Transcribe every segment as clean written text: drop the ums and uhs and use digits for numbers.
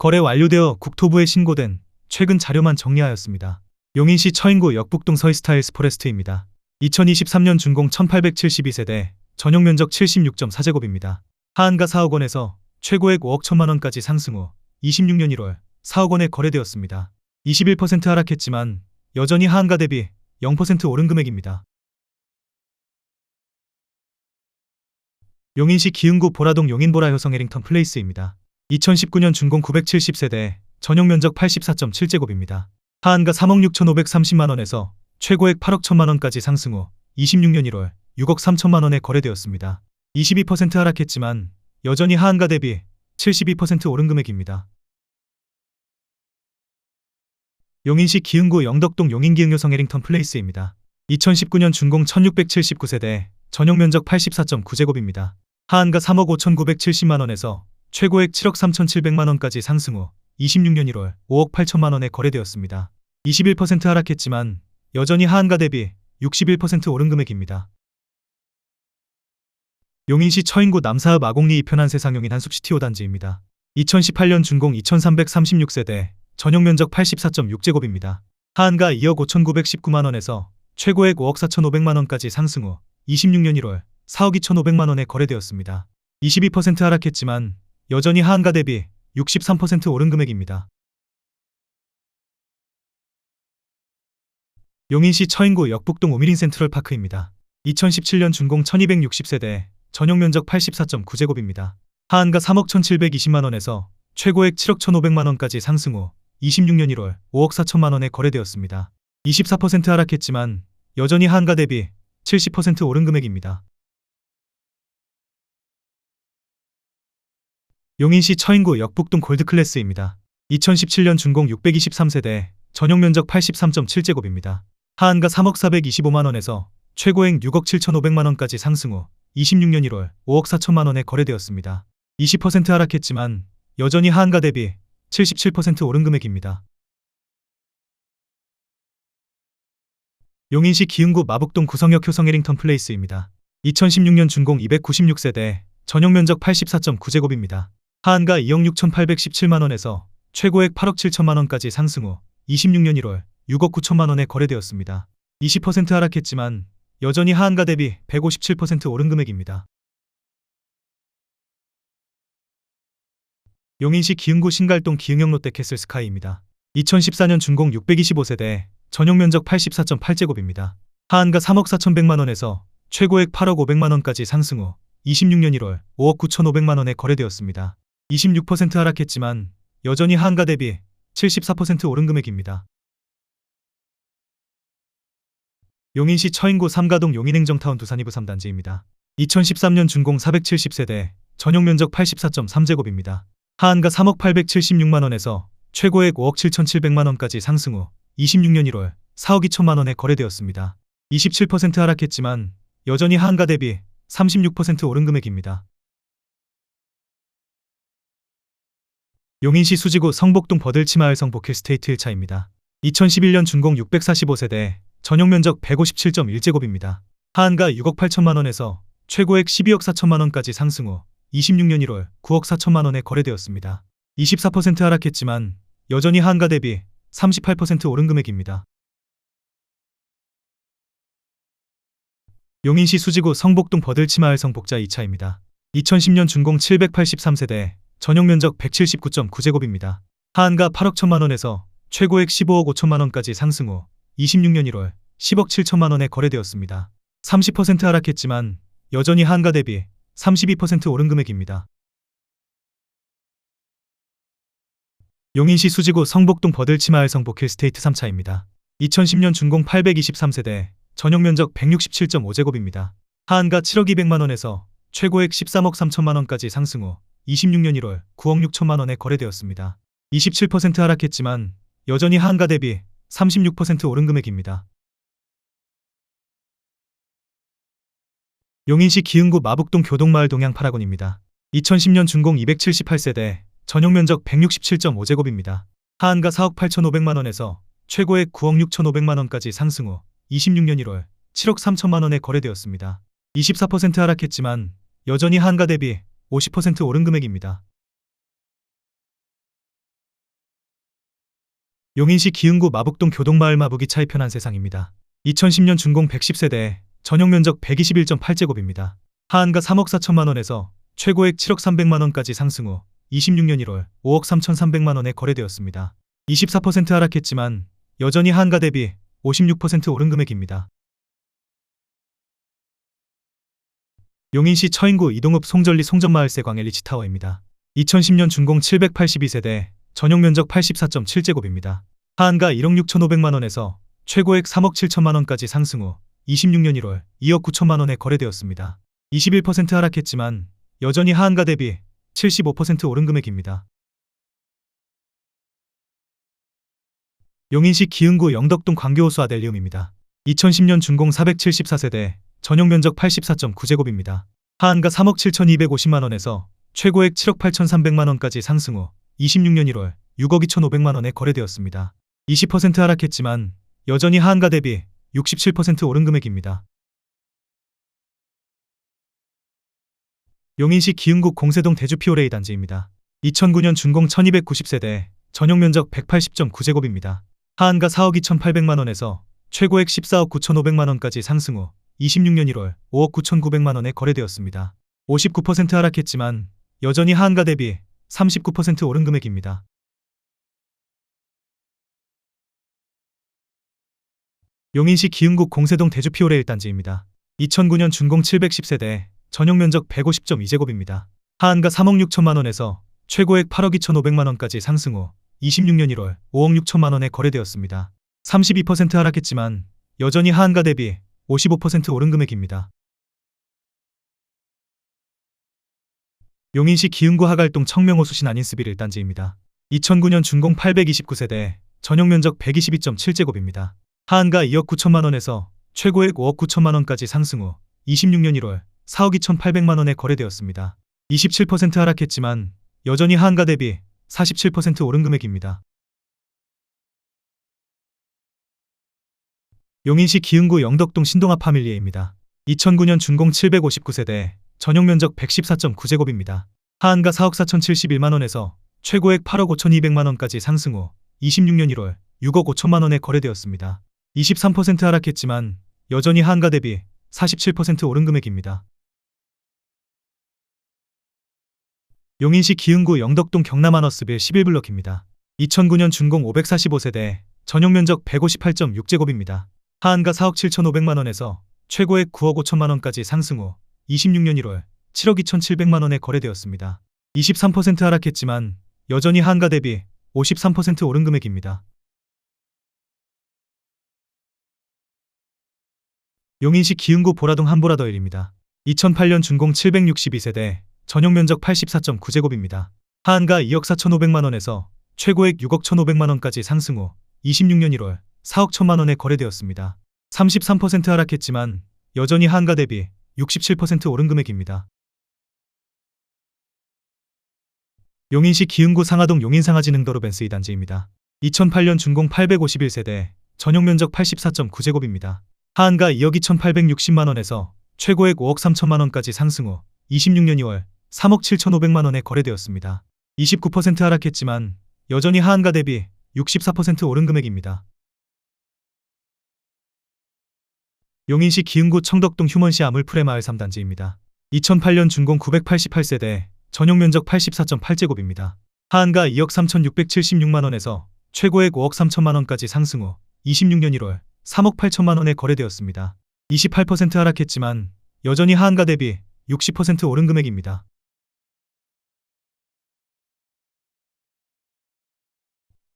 거래 완료되어 국토부에 신고된 최근 자료만 정리하였습니다. 용인시 처인구 역북동 서이스타일스 포레스트입니다. 2023년 준공 1872세대, 전용 면적 76.4제곱입니다. 하한가 4억 원에서 최고액 5억 1천만 원까지 상승 후 26년 1월 4억 원에 거래되었습니다. 21% 하락했지만 여전히 하한가 대비 0% 오른 금액입니다. 용인시 기흥구 보라동 용인보라 효성 해링턴 플레이스입니다. 2019년 준공 970세대, 전용 면적 84.7제곱입니다. 하한가 3억 6,530만 원에서 최고액 8억 1천만 원까지 상승 후 26년 1월 6억 3천만 원에 거래되었습니다. 22% 하락했지만 여전히 하한가 대비 72% 오른 금액입니다. 용인시 기흥구 영덕동 용인기흥효성 해링턴 플레이스입니다. 2019년 준공 1679세대, 전용 면적 84.9제곱입니다. 하한가 3억 5,970만 원에서 최고액 7억 3,700만 원까지 상승 후 26년 1월 5억 8천만 원에 거래되었습니다. 21% 하락했지만 여전히 하한가 대비 61% 오른 금액입니다. 용인시 처인구 남사읍 아곡리 2편 한세상용인 한숲시티 5단지입니다. 2018년 준공 2336세대, 전용 면적 84.6제곱입니다. 하한가 2억 5,919만 원에서 최고액 5억 4,500만 원까지 상승 후 26년 1월 4억 2,500만 원에 거래되었습니다. 22% 하락했지만 여전히 하한가 대비 63% 오른 금액입니다. 용인시 처인구 역북동 우미린 센트럴파크입니다. 2017년 준공 1260세대, 전용 면적 84.9제곱입니다. 하한가 3억 1,720만 원에서 최고액 7억 1,500만 원까지 상승 후 26년 1월 5억 4천만 원에 거래되었습니다. 24% 하락했지만 여전히 하한가 대비 70% 오른 금액입니다. 용인시 처인구 역북동 골드클래스입니다. 2017년 준공 623세대, 전용 면적 83.7제곱입니다. 하한가 3억 425만 원에서 최고액 6억 7,500만 원까지 상승 후 26년 1월 5억 4천만 원에 거래되었습니다. 20% 하락했지만 여전히 하한가 대비 77% 오른 금액입니다. 용인시 기흥구 마북동 구성역 효성 해링턴 플레이스입니다. 2016년 준공 296세대, 전용 면적 84.9제곱입니다. 하한가 2억 6,817만 원에서 최고액 8억 7천만 원까지 상승 후 26년 1월 6억 9천만 원에 거래되었습니다. 20% 하락했지만 여전히 하한가 대비 157% 오른 금액입니다. 용인시 기흥구 신갈동 기흥역 롯데캐슬 스카이입니다. 2014년 준공 625세대, 전용 면적 84.8제곱입니다. 하한가 3억 4,100만 원에서 최고액 8억 500만 원까지 상승 후 26년 1월 5억 9,500만 원에 거래되었습니다. 26% 하락했지만 여전히 하한가 대비 74% 오른 금액입니다. 용인시 처인구 삼가동 용인행정타운 두산 2부 3단지입니다. 2013년 준공 470세대, 전용 면적 84.3제곱입니다. 하한가 3억 876만 원에서 최고액 5억 7,700만 원까지 상승 후 26년 1월 4억 2천만 원에 거래되었습니다. 27% 하락했지만 여전히 하한가 대비 36% 오른 금액입니다. 용인시 수지구 성복동 버들치마을 성복힐 스테이트 1차입니다. 2011년 준공 645세대, 전용 면적 157.1제곱입니다. 하한가 6억 8천만 원에서 최고액 12억 4천만 원까지 상승 후 26년 1월 9억 4천만 원에 거래되었습니다. 24% 하락했지만 여전히 하한가 대비 38% 오른 금액입니다. 용인시 수지구 성복동 버들치마을 성복자 2차입니다. 2010년 준공 783세대, 전용 면적 179.9제곱입니다. 하한가 8억 1천만 원에서 최고액 15억 5천만 원까지 상승 후 26년 1월 10억 7천만 원에 거래되었습니다. 30% 하락했지만 여전히 하한가 대비 32% 오른 금액입니다. 용인시 수지구 성복동 버들치마을 성복힐 스테이트 3차입니다. 2010년 준공 823세대, 전용 면적 167.5제곱입니다. 하한가 7억 200만 원에서 최고액 13억 3천만 원까지 상승 후 26년 1월 9억 6천만 원에 거래되었습니다. 27% 하락했지만 여전히 하한가 대비 36% 오른 금액입니다. 용인시 기흥구 마북동 교동마을 동양 8학원입니다. 2010년 준공 278세대, 전용 면적 167.5제곱입니다. 하한가 4억 8,500만 원에서 최고액 9억 6,500만 원까지 상승 후 26년 1월 7억 3천만 원에 거래되었습니다. 24% 하락했지만 여전히 하한가 대비 50% 오른 금액입니다. 용인시 기흥구 마북동 교동마을 마북이 차이 편한 세상입니다. 2010년 준공 110세대, 전용 면적 121.8제곱입니다. 하한가 3억 4천만 원에서 최고액 7억 3백만 원까지 상승 후 26년 1월 5억 3,300만 원에 거래되었습니다. 24% 하락했지만 여전히 하한가 대비 56% 오른 금액입니다. 용인시 처인구 이동읍 송전리 송전마을세 광일 리치타워입니다. 2010년 준공 782세대, 전용 면적 84.7제곱입니다. 하한가 1억 6,500만 원에서 최고액 3억 7천만 원까지 상승 후 26년 1월 2억 9천만 원에 거래되었습니다. 21% 하락했지만 여전히 하한가 대비 75% 오른 금액입니다. 용인시 기흥구 영덕동 광교호수 아델리움입니다. 2010년 준공 474세대, 전용 면적 84.9제곱입니다. 하한가 3억 7,250만 원에서 최고액 7억 8,300만 원까지 상승 후 26년 1월 6억 2,500만 원에 거래되었습니다. 20% 하락했지만 여전히 하한가 대비 67% 오른 금액입니다. 용인시 기흥구 공세동 대주피오레이 단지입니다. 2009년 준공 1290세대, 전용 면적 180.9제곱입니다. 하한가 4억 2,800만 원에서 최고액 14억 9,500만 원까지 상승 후 26년 1월 5억 9,900만 원에 거래되었습니다. 59% 하락했지만 여전히 하한가 대비 39% 오른 금액입니다. 용인시 기흥구 공세동 대주피오레 1단지입니다. 2009년 준공 710세대, 전용 면적 150.2제곱입니다. 하한가 3억 6천만 원에서 최고액 8억 2,500만 원까지 상승 후 26년 1월 5억 6천만 원에 거래되었습니다. 32% 하락했지만 여전히 하한가 대비 55% 오른 금액입니다. 용인시 기흥구 하갈동 청명호수 신안인스빌 1단지입니다. 2009년 준공 829세대, 전용 면적 122.7제곱입니다. 하한가 2억 9천만 원에서 최고액 5억 9천만 원까지 상승 후 26년 1월 4억 2,800만 원에 거래되었습니다. 27% 하락했지만 여전히 하한가 대비 47% 오른 금액입니다. 용인시 기흥구 영덕동 신동아 파밀리에입니다. 2009년 준공 759세대, 전용 면적 114.9제곱입니다. 하한가 4억 4,071만 원에서 최고액 8억 5,200만 원까지 상승 후 26년 1월 6억 5천만 원에 거래되었습니다. 23% 하락했지만 여전히 하한가 대비 47% 오른 금액입니다. 용인시 기흥구 영덕동 경남하너스빌 11블럭입니다. 2009년 준공 545세대, 전용 면적 158.6제곱입니다. 하한가 4억 7,500만 원에서 최고액 9억 5천만 원까지 상승 후 26년 1월 7억 2,700만 원에 거래되었습니다. 23% 하락했지만 여전히 하한가 대비 53% 오른 금액입니다. 용인시 기흥구 보라동 한보라더일입니다. 2008년 준공 762세대, 전용 면적 84.9제곱입니다. 하한가 2억 4,500만 원에서 최고액 6억 1,500만 원까지 상승 후 26년 1월 4억 1천만 원에 거래되었습니다. 33% 하락했지만 여전히 하한가 대비 67% 오른 금액입니다. 용인시 기흥구 상하동 용인상하진흥도로 벤스 2단지입니다. 2008년 준공 851세대, 전용 면적 84.9제곱입니다. 하한가 2억 2,860만 원에서 최고액 5억 3천만 원까지 상승 후 26년 2월 3억 7,500만 원에 거래되었습니다. 29% 하락했지만 여전히 하한가 대비 64% 오른 금액입니다. 용인시 기흥구 청덕동 휴먼시 아물프레마을 3단지입니다. 2008년 준공 988세대, 전용 면적 84.8제곱입니다. 하한가 2억 3,676만 원에서 최고액 5억 3천만 원까지 상승 후 26년 1월 3억 8천만 원에 거래되었습니다. 28% 하락했지만 여전히 하한가 대비 60% 오른 금액입니다.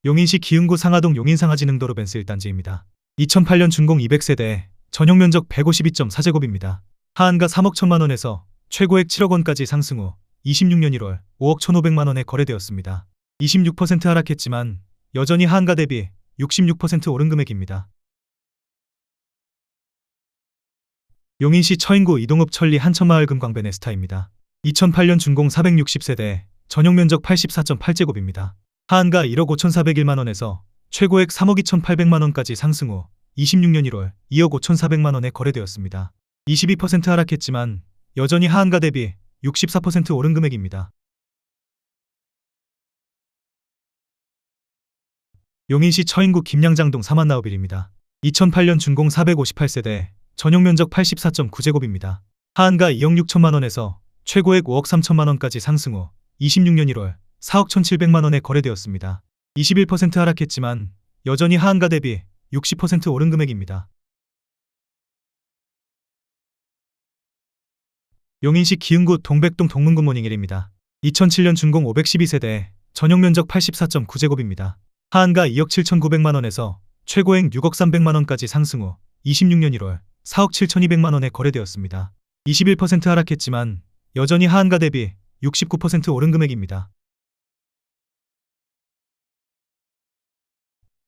용인시 기흥구 상하동 용인상하진흥도로 벤스 1단지입니다. 2008년 준공 200세대, 전용 면적 152.4제곱입니다. 하한가 3억 1천만 원에서 최고액 7억 원까지 상승 후 26년 1월 5억 1,500만 원에 거래되었습니다. 26% 하락했지만 여전히 하한가 대비 66% 오른 금액입니다. 용인시 처인구 이동읍 천리 한천마을 금광배 네스타입니다. 2008년 준공 460세대, 전용 면적 84.8제곱입니다. 하한가 1억 5,401만 원에서 최고액 3억 2,800만 원까지 상승 후 26년 1월 2억 5,400만 원에 거래되었습니다. 22% 하락했지만 여전히 하한가 대비 64% 오른 금액입니다. 용인시 처인구 김양장동 4만나우빌입니다. 2008년 준공 458세대, 전용면적 84.9제곱입니다. 하한가 2억 6천만원에서 최고액 5억 3천만원까지 상승 후 26년 1월 4억 1,700만원에 거래되었습니다. 21% 하락했지만 여전히 하한가 대비 60% 오른 금액입니다. 용인시 기흥구 동백동 동문굿모닝1입니다. 2007년 준공 512세대, 전용면적 84.9제곱입니다. 하한가 2억 7,900만원에서 최고액 6억 300만원까지 상승 후 26년 1월 4억 7,200만원에 거래되었습니다. 21% 하락했지만 여전히 하한가 대비 69% 오른 금액입니다.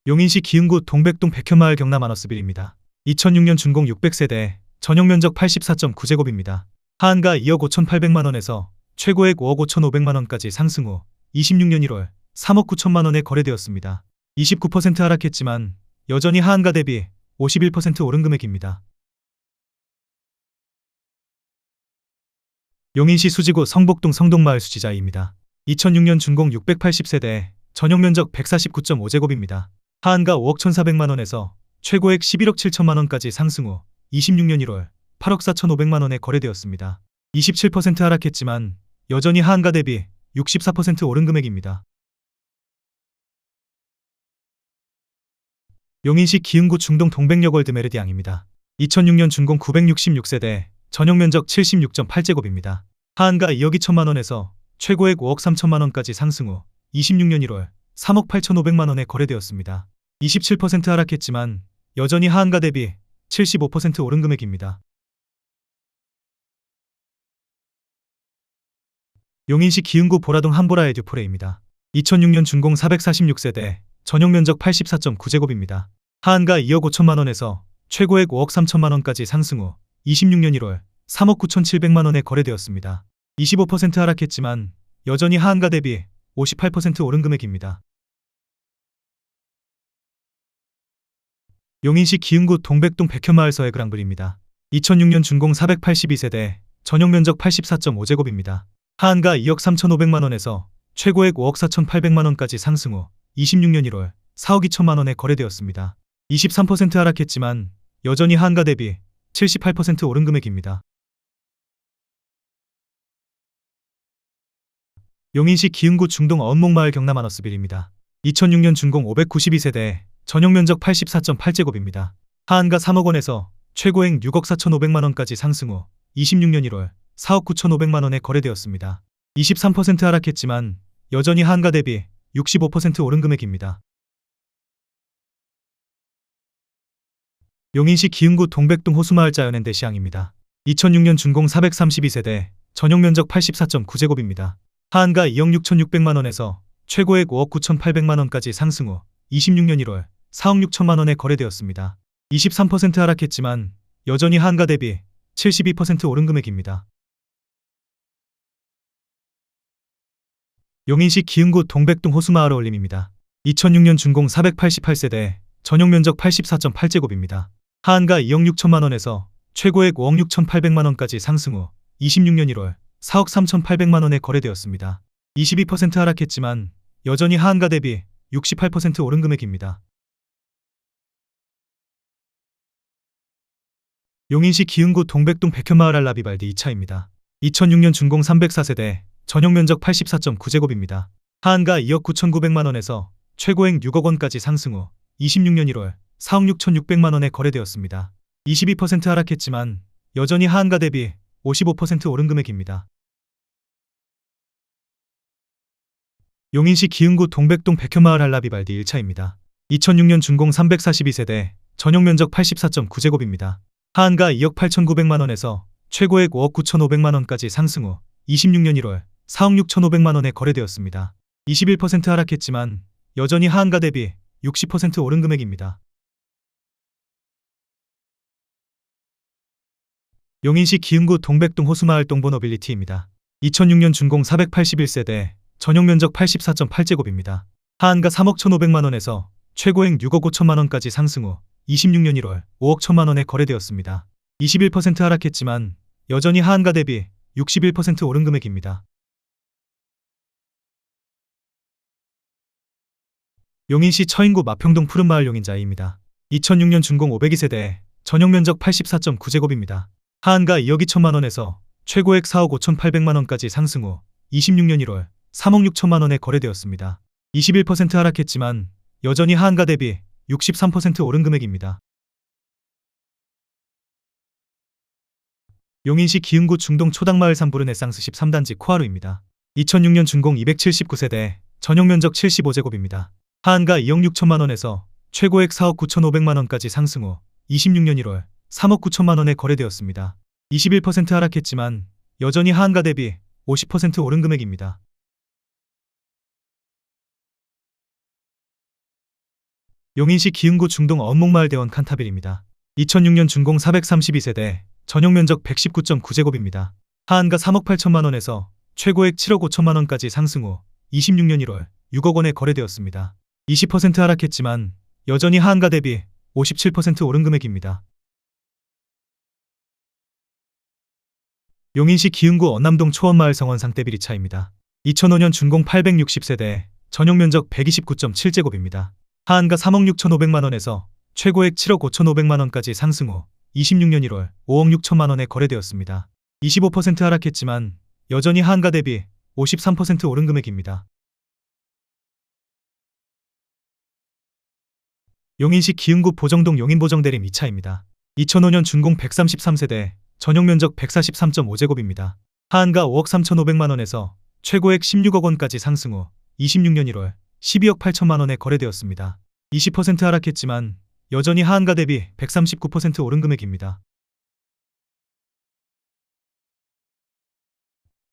용인시 기흥구 동백동 백현마을 경남 아너스빌입니다. 2006년 준공 600세대, 전용면적 84.9제곱입니다. 하한가 2억 5,800만원에서 최고액 5억 5,500만원까지 상승 후 26년 1월 3억 9천만원에 거래되었습니다. 29% 하락했지만 여전히 하한가 대비 51% 오른 금액입니다. 용인시 수지구 성복동 성동마을 수지자이입니다. 2006년 준공 680세대, 전용면적 149.5제곱입니다. 하한가 5억 1,400만원에서 최고액 11억 7천만원까지 상승 후 26년 1월 8억 4,500만원에 거래되었습니다. 27% 하락했지만 여전히 하한가 대비 64% 오른 금액입니다. 용인시 기흥구 중동 동백역 월드메르디앙입니다. 2006년 준공 966세대, 전용면적 76.8제곱입니다. 하한가 2억 2천만원에서 최고액 5억 3천만원까지 상승 후 26년 1월 3억 8,500만원에 거래되었습니다. 27% 하락했지만 여전히 하한가 대비 75% 오른 금액입니다. 용인시 기흥구 보라동 한보라 에듀포레입니다. 2006년 준공 446세대, 전용면적 84.9제곱입니다. 하한가 2억 5천만원에서 최고액 5억 3천만원까지 상승 후 26년 1월 3억 9,700만원에 거래되었습니다. 25% 하락했지만 여전히 하한가 대비 58% 오른 금액입니다. 용인시 기흥구 동백동 백현마을 서해그랑블입니다. 2006년 준공 482세대, 전용면적 84.5제곱입니다. 하한가 2억 3,500만원에서 최고액 5억 4,800만원까지 상승 후 26년 1월 4억 2천만원에 거래되었습니다. 23% 하락했지만 여전히 하한가 대비 78% 오른 금액입니다. 용인시 기흥구 중동 어은목마을 경남 아너스빌입니다. 2006년 준공 592세대, 전용면적 84.8제곱입니다. 하한가 3억원에서 최고액 6억 4,500만원까지 상승 후 26년 1월 4억 9,500만원에 거래되었습니다. 23% 하락했지만 여전히 하한가 대비 65% 오른 금액입니다. 용인시 기흥구 동백동 호수마을 자연엔데 시향입니다. 2006년 준공 432세대, 전용면적 84.9제곱입니다. 하한가 2억 6,600만원에서 최고액 5억 9,800만원까지 상승 후 26년 1월 4억 6천만원에 거래되었습니다. 23% 하락했지만 여전히 하한가 대비 72% 오른 금액입니다. 용인시 기흥구 동백동 호수마을 어울림입니다. 2006년 준공 488세대, 전용면적 84.8제곱입니다. 하한가 2억 6천만원에서 최고액 5억 6,800만원까지 상승 후 26년 1월 4억 3,800만원에 거래되었습니다. 22% 하락했지만 여전히 하한가 대비 68% 오른 금액입니다. 용인시 기흥구 동백동 백현마을 알라비발디 2차입니다. 2006년 준공 304세대, 전용면적 84.9제곱입니다. 하한가 2억 9,900만원에서 최고액 6억원까지 상승 후 26년 1월 4억 6,600만원에 거래되었습니다. 22% 하락했지만 여전히 하한가 대비 55% 오른 금액입니다. 용인시 기흥구 동백동 백현마을 할라비발디 1차입니다. 2006년 준공 342세대, 전용면적 84.9제곱입니다. 하한가 2억 8,900만원에서 최고액 5억 9,500만원까지 상승 후 26년 1월 4억 6,500만원에 거래되었습니다. 21% 하락했지만 여전히 하한가 대비 60% 오른 금액입니다. 용인시 기흥구 동백동 호수마을 동보노빌리티입니다. 2006년 준공 481세대, 전용면적 84.8제곱입니다. 하한가 3억 1,500만원에서 최고액 6억 5천만원까지 상승 후 26년 1월 5억 1천만원에 거래되었습니다. 21% 하락했지만 여전히 하한가 대비 61% 오른 금액입니다. 용인시 처인구 마평동 푸른마을 용인자이입니다. 2006년 준공 502세대, 전용면적 84.9제곱입니다. 하한가 2억 2천만 원에서 최고액 4억 5,800만 원까지 상승 후 26년 1월 3억 6천만 원에 거래되었습니다. 21% 하락했지만 여전히 하한가 대비 63% 오른 금액입니다. 용인시 기흥구 중동 초당마을 삼부르네상스 13단지 코하루입니다. 2006년 준공 279세대, 전용면적 75제곱입니다. 하한가 2억 6천만 원에서 최고액 4억 9,500만 원까지 상승 후 26년 1월 3억 9천만 원에 거래되었습니다. 21% 하락했지만 여전히 하한가 대비 50% 오른 금액입니다. 용인시 기흥구 중동 언목마을 대원 칸타빌입니다. 2006년 준공 432세대, 전용면적 119.9제곱입니다. 하한가 3억 8천만 원에서 최고액 7억 5천만 원까지 상승 후 26년 1월 6억 원에 거래되었습니다. 20% 하락했지만 여전히 하한가 대비 57% 오른 금액입니다. 용인시 기흥구 언남동 초원마을 성원 상대비리차입니다. 2005년 준공 860세대, 전용면적 129.7제곱입니다. 하한가 3억 6,500만 원에서 최고액 7억 5,500만 원까지 상승 후 26년 1월 5억 6천만 원에 거래되었습니다. 25% 하락했지만 여전히 하한가 대비 53% 오른 금액입니다. 용인시 기흥구 보정동 용인보정대림 2차입니다. 2005년 준공 133세대, 전용면적 143.5제곱입니다. 하한가 5억 3,500만 원에서 최고액 16억 원까지 상승 후 26년 1월 12억 8천만 원에 거래되었습니다. 20% 하락했지만 여전히 하한가 대비 139% 오른 금액입니다.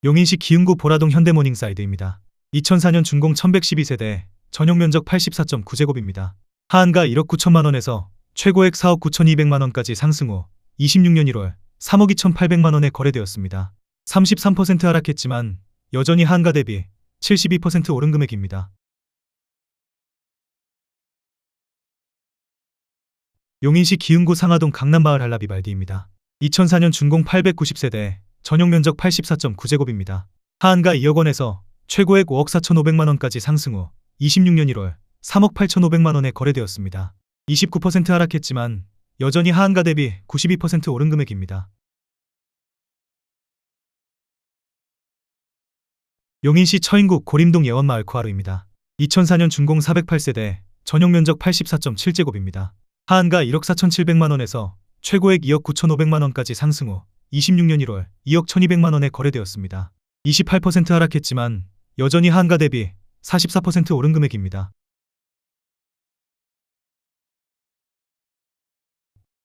용인시 기흥구 보라동 현대모닝사이드입니다. 2004년 준공 1112세대, 전용면적 84.9제곱입니다. 하한가 1억 9천만 원에서 최고액 4억 9,200만 원까지 상승 후 26년 1월 3억 2,800만 원에 거래되었습니다. 33% 하락했지만 여전히 하한가 대비 72% 오른 금액입니다. 용인시 기흥구 상하동 강남마을 한라비발디입니다. 2004년 준공 890세대, 전용면적 84.9제곱입니다. 하한가 2억 원에서 최고액 5억 4,500만 원까지 상승 후 26년 1월 3억 8,500만 원에 거래되었습니다. 29% 하락했지만 여전히 하한가 대비 92% 오른 금액입니다. 용인시 처인구 고림동 예원마을 코하루입니다. 2004년 준공 408세대, 전용면적 84.7제곱입니다. 하한가 1억 4,700만 원에서 최고액 2억 9,500만 원까지 상승 후 26년 1월 2억 1,200만 원에 거래되었습니다. 28% 하락했지만 여전히 하한가 대비 44% 오른 금액입니다.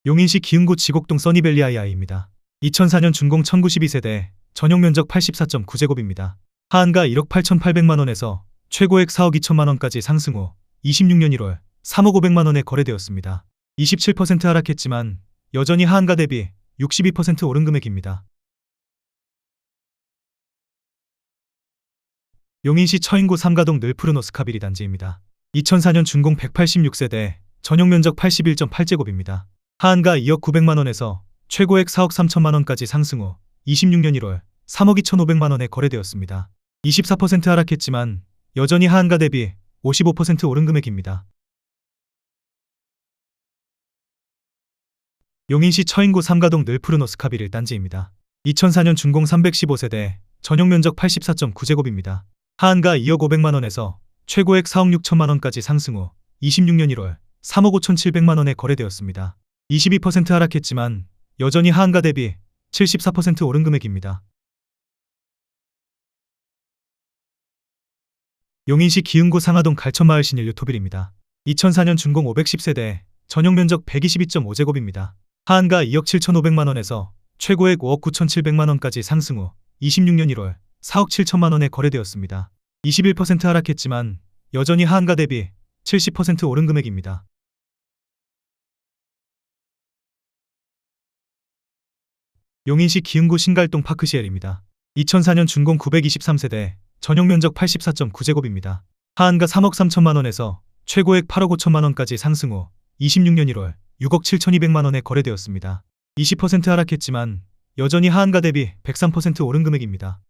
용인시 기흥구 지곡동 써니밸리 아이아이입니다. 2004년 준공 1092세대, 전용면적 84.9제곱입니다. 하한가 1억 8,800만 원에서 최고액 4억 2천만 원까지 상승 후 26년 1월 3억 500만 원에 거래되었습니다. 27% 하락했지만 여전히 하한가 대비 62% 오른 금액입니다. 용인시 처인구 삼가동 늘푸른 오스카비리 단지입니다. 2004년 준공 186세대, 전용면적 81.8제곱입니다. 하한가 2억 900만 원에서 최고액 4억 3천만 원까지 상승 후 26년 1월 3억 2,500만 원에 거래되었습니다. 24% 하락했지만 여전히 하한가 대비 55% 오른 금액입니다. 용인시 처인구 삼가동 늘푸른 오스카비리 단지입니다. 2004년 준공 315세대, 전용면적 84.9제곱입니다. 하한가 2억 500만 원에서 최고액 4억 6천만 원까지 상승 후 26년 1월 3억 5,700만 원에 거래되었습니다. 22% 하락했지만 여전히 하한가 대비 74% 오른 금액입니다. 용인시 기흥구 상하동 갈천마을 신일유토빌입니다. 2004년 준공 510세대, 전용면적 122.5제곱입니다. 하한가 2억 7,500만 원에서 최고액 5억 9,700만 원까지 상승 후 26년 1월 4억 7천만 원에 거래되었습니다. 21% 하락했지만 여전히 하한가 대비 70% 오른 금액입니다. 용인시 기흥구 신갈동 파크시엘입니다. 2004년 준공 923세대, 전용면적 84.9제곱입니다. 하한가 3억 3천만 원에서 최고액 8억 5천만 원까지 상승 후 26년 1월 6억 7,200만 원에 거래되었습니다. 20% 하락했지만 여전히 하한가 대비 103% 오른 금액입니다.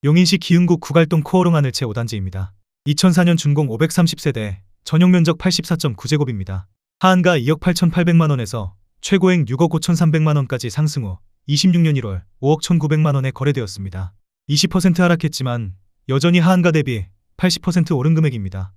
용인시 기흥구 구갈동 코오롱 하늘채 5단지입니다. 2004년 준공 530세대, 전용 면적 84.9제곱입니다. 하한가 2억 8,800만원에서 최고액 6억 5,300만원까지 상승 후 26년 1월 5억 1,900만원에 거래되었습니다. 20% 하락했지만 여전히 하한가 대비 80% 오른 금액입니다.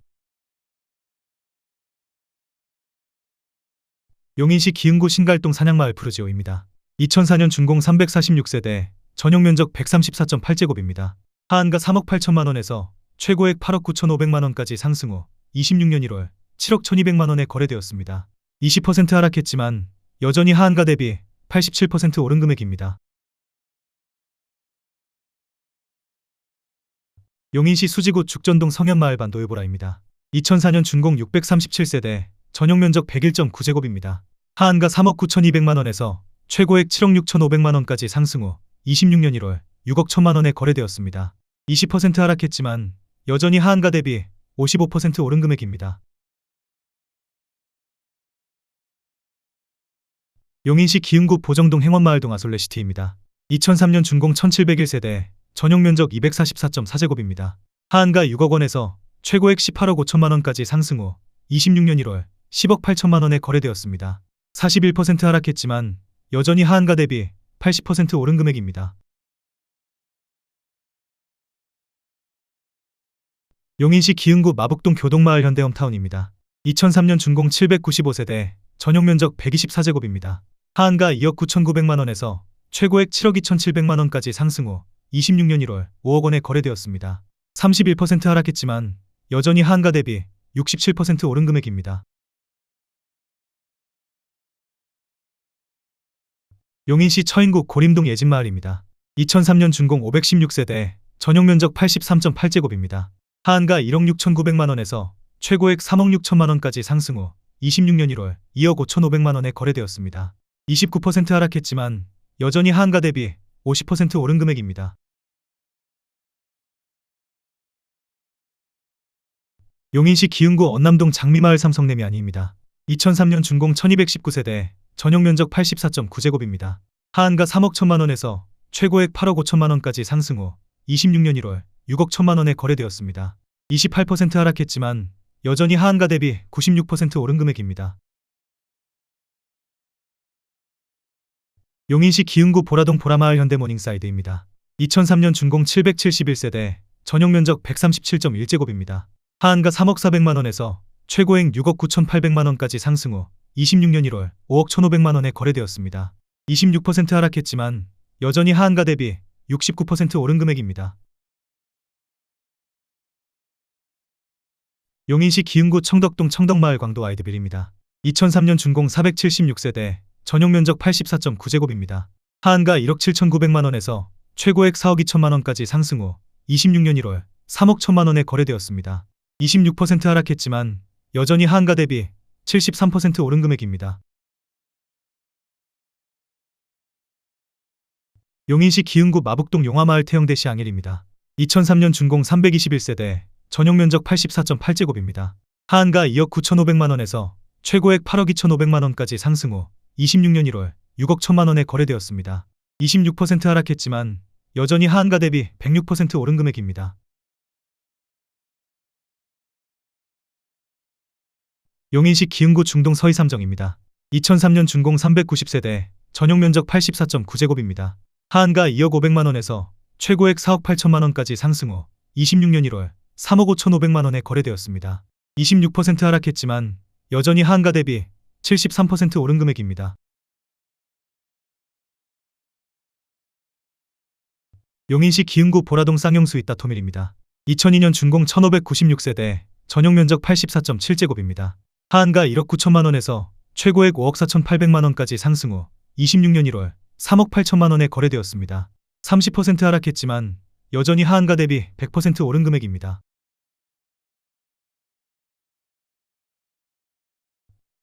용인시 기흥구 신갈동 산양마을 푸르지오입니다. 2004년 준공 346세대, 전용 면적 134.8제곱입니다. 하한가 3억 8천만원에서 최고액 8억 9,500만원까지 상승 후 26년 1월 7억 1,200만원에 거래되었습니다. 20% 하락했지만 여전히 하한가 대비 87% 오른 금액입니다. 용인시 수지구 죽전동 성현마을 반도유보라입니다. 2004년 준공 637세대, 전용 면적 101.9제곱입니다. 하한가 3억 9,200만원에서 최고액 7억 6,500만원까지 상승 후 26년 1월 6억 1,000만원에 거래되었습니다. 20% 하락했지만 여전히 하한가 대비 55% 오른 금액입니다. 용인시 기흥구 보정동 행원마을동 아솔레시티입니다. 2003년 준공 1701세대, 전용 면적 244.4제곱입니다. 하한가 6억원에서 최고액 18억 5천만원까지 상승 후 26년 1월 10억 8천만원에 거래되었습니다. 41% 하락했지만 여전히 하한가 대비 80% 오른 금액입니다. 용인시 기흥구 마북동 교동마을 현대홈타운입니다. 2003년 준공 795세대, 전용 면적 124제곱입니다. 하한가 2억 9,900만원에서 최고액 7억 2,700만원까지 상승 후 26년 1월 5억원에 거래되었습니다. 31% 하락했지만 여전히 하한가 대비 67% 오른 금액입니다. 용인시 처인구 고림동 예진마을입니다. 2003년 준공 516세대, 전용 면적 83.8제곱입니다. 하한가 1억 6,900만원에서 최고액 3억 6천만원까지 상승 후 26년 1월 2억 5,500만원에 거래되었습니다. 29% 하락했지만 여전히 하한가 대비 50% 오른 금액입니다. 용인시 기흥구 언남동 장미마을 삼성레미안입니다. 2003년 준공 1219세대, 전용 면적 84.9제곱입니다. 하한가 3억 1천만원에서 최고액 8억 5천만원까지 상승 후 26년 1월 6억 1천만원에 거래되었습니다. 28% 하락했지만 여전히 하한가 대비 96% 오른 금액입니다. 용인시 기흥구 보라동 보라마을 현대모닝사이드입니다. 2003년 준공 771세대, 전용 면적 137.1제곱입니다. 하한가 3억 400만원에서 최고액 6억 9,800만원까지 상승 후 26년 1월 5억 1,500만원에 거래되었습니다. 26% 하락했지만 여전히 하한가 대비 69% 오른 금액입니다. 용인시 기흥구 청덕동 청덕마을 광도 아이드빌입니다. 2003년 준공 476세대, 전용 면적 84.9제곱입니다. 하한가 1억 7,900만원에서 최고액 4억 2천만원까지 상승 후 26년 1월 3억 1천만원에 거래되었습니다. 26% 하락했지만 여전히 하한가 대비 73% 오른 금액입니다. 용인시 기흥구 마북동 용화마을 태영대시 앙일입니다. 2003년 준공 321세대, 전용 면적 84.8제곱입니다. 하한가 2억 9,500만원에서 최고액 8억 2,500만원까지 상승 후 26년 1월 6억 1천만원에 거래되었습니다. 26% 하락했지만 여전히 하한가 대비 106% 오른 금액입니다. 용인시 기흥구 중동 서희삼정입니다. 2003년 준공 390세대, 전용 면적 84.9제곱입니다. 하한가 2억 500만원에서 최고액 4억 8천만원까지 상승 후 26년 1월 3억 5,500만원에 거래되었습니다. 26% 하락했지만 여전히 하한가 대비 73% 오른 금액입니다. 용인시 기흥구 보라동 쌍용수 이따토밀입니다. 2002년 준공 1596세대, 전용 면적 84.7제곱입니다. 하한가 1억 9천만원에서 최고액 5억 4,800만원까지 상승 후 26년 1월 3억 8천만원에 거래되었습니다. 30% 하락했지만 여전히 하한가 대비 100% 오른 금액입니다.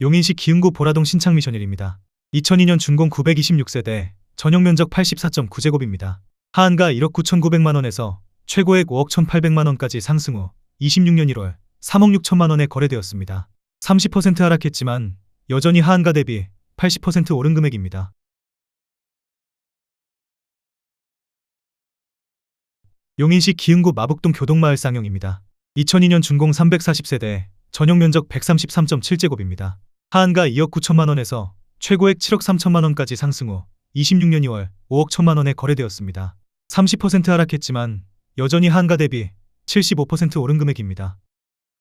용인시 기흥구 보라동 신창미션일입니다. 2002년 준공 926세대, 전용 면적 84.9제곱입니다. 하한가 1억 9,900만원에서 최고액 5억 1,800만원까지 상승 후 26년 1월 3억 6천만원에 거래되었습니다. 30% 하락했지만 여전히 하한가 대비 80% 오른 금액입니다. 용인시 기흥구 마북동 교동마을 쌍용입니다. 2002년 준공 340세대, 전용 면적 133.7제곱입니다. 하한가 2억 9천만 원에서 최고액 7억 3천만 원까지 상승 후 26년 2월 5억 1천만 원에 거래되었습니다. 30% 하락했지만 여전히 하한가 대비 75% 오른 금액입니다.